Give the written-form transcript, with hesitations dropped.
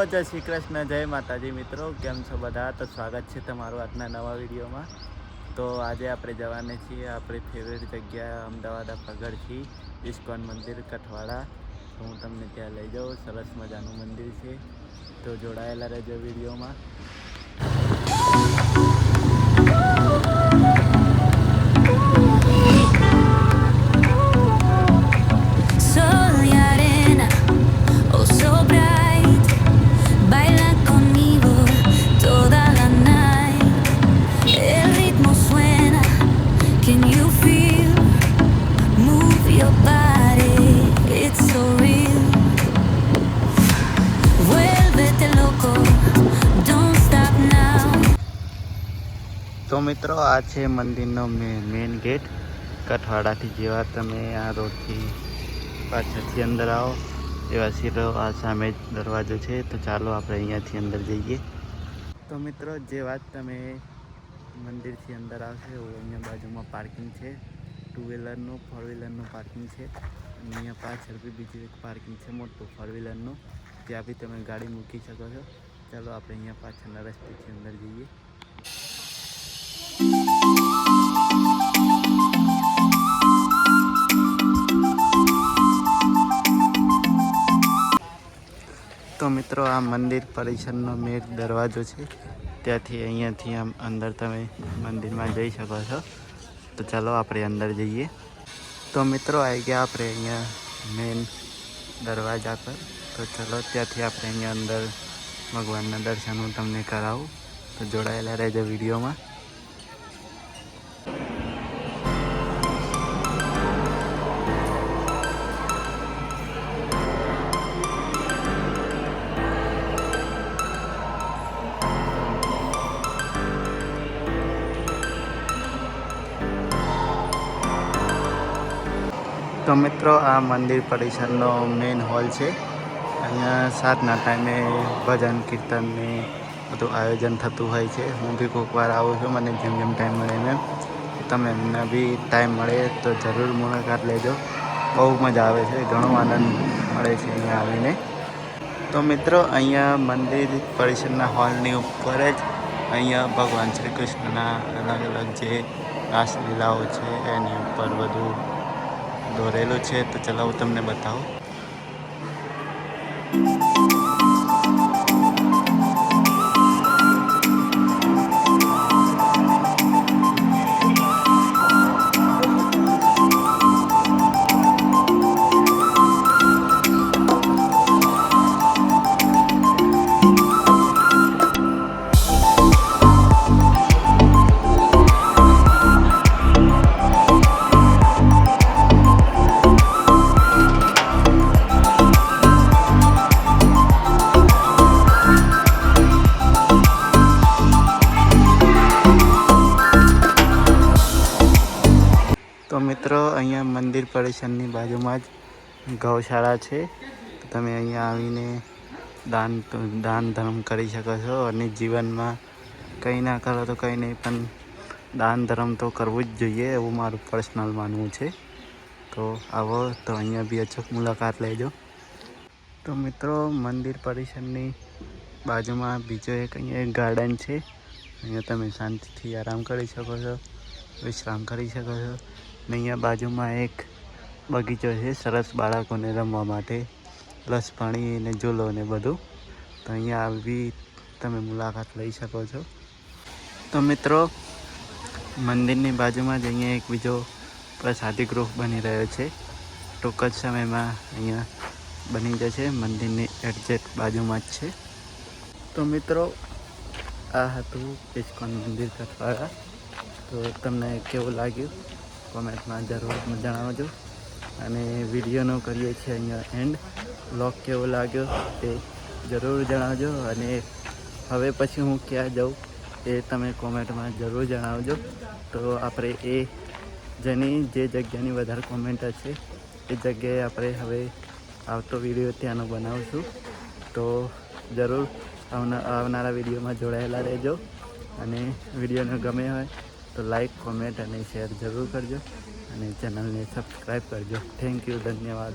જય શ્રી કૃષ્ણ, જય માતાજી મિત્રો, કેમ છો બધા? તો સ્વાગત છે તમારું આજના નવા વિડીયોમાં. તો આજે આપણે જવાને છીએ આપણી ફેવરેટ જગ્યા અમદાવાદ પગડથી ઇસ્કોન મંદિર કઠવાડા. તો હું તમને ત્યાં લઈ જાઉં. સરસ મજાનું મંદિર છે, તો જોડાયેલા રહેજો વિડીયોમાં. તો મિત્રો, આ છે મંદિરનો મેઇન ગેટ કઠવાડાથી. જેવા તમે આ રોડથી પાછળથી અંદર આવો એવા સીધો આ સામે જ દરવાજો છે. તો ચાલો આપણે અહીંયાથી અંદર જઈએ. તો મિત્રો, જે વાત તમે મંદિરથી અંદર આવશે અહીંયા બાજુમાં પાર્કિંગ છે, 2 વ્હીલરનું 4 વ્હીલરનું પાર્કિંગ છે. અને અહીંયા પાછળ બી બીજું એક પાર્કિંગ છે મોટું 4 વ્હીલરનું, ત્યાં બી તમે ગાડી મૂકી શકો છો. ચાલો આપણે અહીંયા પાછળના રસ્તેથી અંદર જઈએ. તો મિત્રો, આ મંદિર પરિસરનો મેન દરવાજો છે. ત્યાંથી અહીંયાથી આમ અંદર તમે મંદિરમાં જઈ શકો છો. તો ચાલો આપણે અંદર જઈએ. તો મિત્રો, આવી ગયા આપણે અહીંયા મેન દરવાજા પર. તો ચલો ત્યાંથી આપણે અહીંયા અંદર ભગવાનના દર્શન હું તમને કરાવું. તો જોડાયેલા રહેજો વિડીયોમાં. તો મિત્રો, આ મંદિર પરિસરનો મેઇન હોલ છે. અહીંયા 7ના ટાઈમે ભજન કીર્તનને બધું આયોજન થતું હોય છે. હું બી કોઈક વાર આવું છું, મને જેમ જેમ ટાઈમ મળે એમ. તમને બી ટાઈમ મળે તો જરૂર મુલાકાત લેજો. બહુ મજા આવે છે, ઘણો આનંદ મળે છે અહીંયા આવીને. તો મિત્રો, અહીંયા મંદિર પરિસરના હોલની ઉપર જ અહીંયા ભગવાન શ્રી કૃષ્ણના અલગ અલગ જે રાસલીલાઓ છે એની ઉપર બધું દોરેલું છે. તો ચલો હું તમને બતાવું. તો મિત્રો, અહીંયા મંદિર પરિસરની બાજુમાં જ ગૌશાળા છે. તમે અહીંયા આવીને દાન ધર્મ કરી શકો છો. અને જીવનમાં કંઈ ના કરો તો કંઈ નહીં, પણ દાન ધર્મ તો કરવું જ જોઈએ, એવું મારું પર્સનલ માનવું છે. તો આવો તો અહીંયા બી અચૂક મુલાકાત લેજો. તો મિત્રો, મંદિર પરિસરની બાજુમાં બીજો અહીંયા એક ગાર્ડન છે. અહીંયા તમે શાંતિથી આરામ કરી શકો છો, વિશ્રામ કરી શકો છો. ને અહીંયા બાજુમાં એક બગીચો છે સરસ બાળકોને રમવા માટે, પ્લસ પાણી અને ઝૂલો ને બધું. તો અહીંયા આવી તમે મુલાકાત લઈ શકો છો. તો મિત્રો, મંદિરની બાજુમાં જ અહીંયા એક બીજો પ્રસાદી ગૃહ બની રહ્યો છે. ટૂંક જ સમયમાં અહીંયા બની જશે. મંદિરની એક્ઝેક્ટ બાજુમાં જ છે. તો મિત્રો, આ હતું ઇસ્કોન મંદિર કઠવાડા. તો તમને કેવું લાગ્યું કોમેન્ટમાં જરૂર જણાવજો. અને વિડીયોનો કરીએ છીએ અહીંયા એન્ડ. વ્લોગ કેવો લાગ્યો તે જરૂર જણાવજો. અને હવે પછી હું ક્યાં જાઉં એ તમે કોમેન્ટમાં જરૂર જણાવજો. તો આપણે એ જે જગ્યાની વધારે કોમેન્ટ હશે એ જગ્યાએ આપણે હવે આવતો વિડીયો ત્યાંનો બનાવશું. તો જરૂર આવનારા વિડીયોમાં જોડાયેલા રહેજો. અને વિડીયોને ગમે હોય તો લાઈક, કોમેન્ટ અને શેર જરૂર કરજો. અને ચેનલને સબસ્ક્રાઈબ કરજો. થેન્ક યુ, ધન્યવાદ.